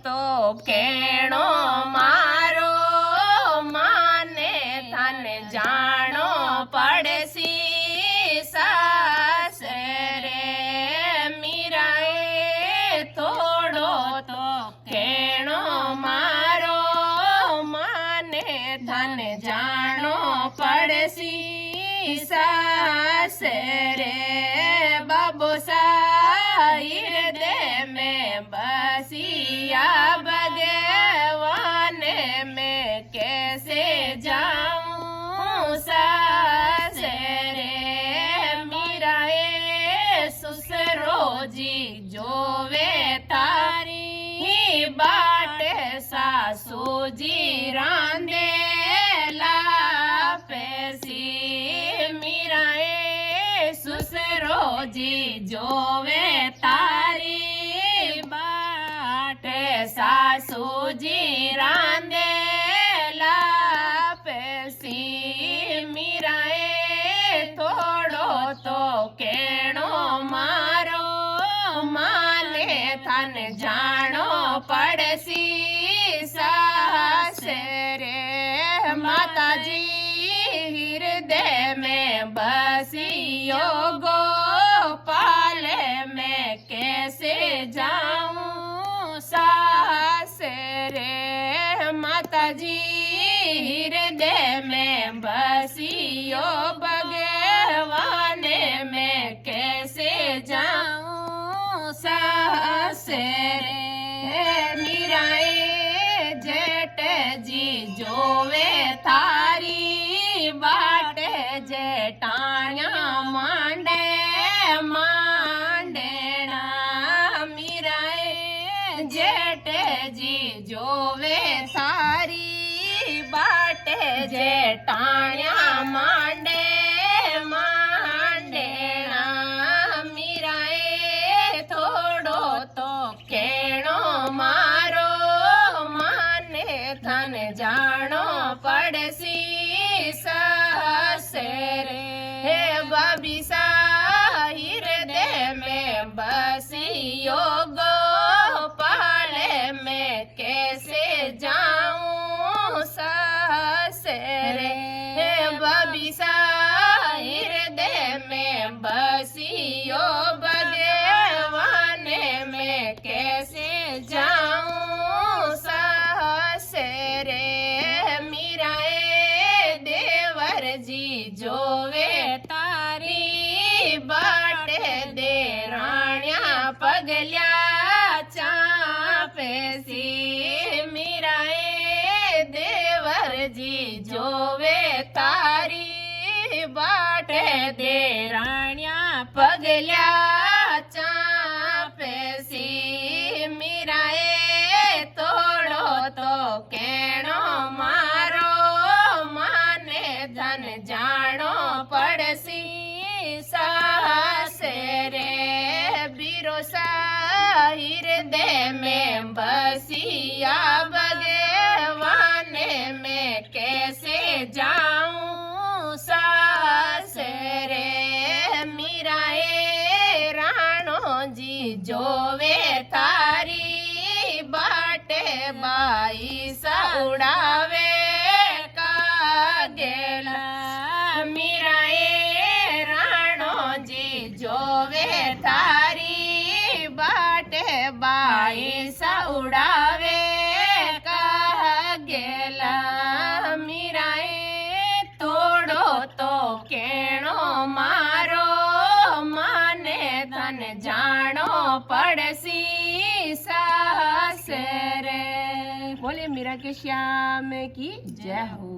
तो केणो मारो माने थान जानो पड़सी सासरे मीराए थोड़ो तो केणो मारो माने थान जानो पड़सी सासरे बाबू हृदय में बसिया भगवान में कैसे जाऊं सासरे मीराए सुसरो जी जोवे तारी बाट सासू जी रांधे लापेसी मीराए सुसरो जी जोवे तारी बाट सासू जी रांधे लापेसी मीराए थोड़ो तो केणो मारो माने थान जानो पड़सी सासरे माता जी हृदय में बसियो गोपाल में कैसे जाऊं सासरे माता जी हृदय में बसियो भगवान में कैसे जाऊं सासरे मीराए जेठ जी जोवे थारी बाट जेठाणा मांडे मांडेना मीराए जेठ जी जोवे थारी बाट जेठाणा मांडे मांडेना मीराए थोड़ो तो केणो मारो माने थान जानो पड़सी सासरे हे बबीसा हृदय में बसियो गोपाल में कैसे जाऊं सासरे हे बबीसा हृदय में बसियो भगवान में कैसे जाऊं सासरे मीराए देवर जी जोवे तारी बाट दे राणिया पगल्या चापेसी मीराए देवर जी जोवे तारी बाट दे राणिया पगल्या चापेसी मीराए थोड़ो तो केणो मारो माने धन जानो पड़सी सासरे बिरोसा हृदय में बसिया भगवान में कैसे जाऊं सासरे मीराए राणो जी जोवे तारी बाट बाई उड़ावे का गेला मीराए राणो जी जोवे थारी बाट बाई उड़ावे का गेला मीराए तोड़ो तो केणो मारो माने धन जानो पड़सी सासरे। बोले मीरा के श्याम की जय हो।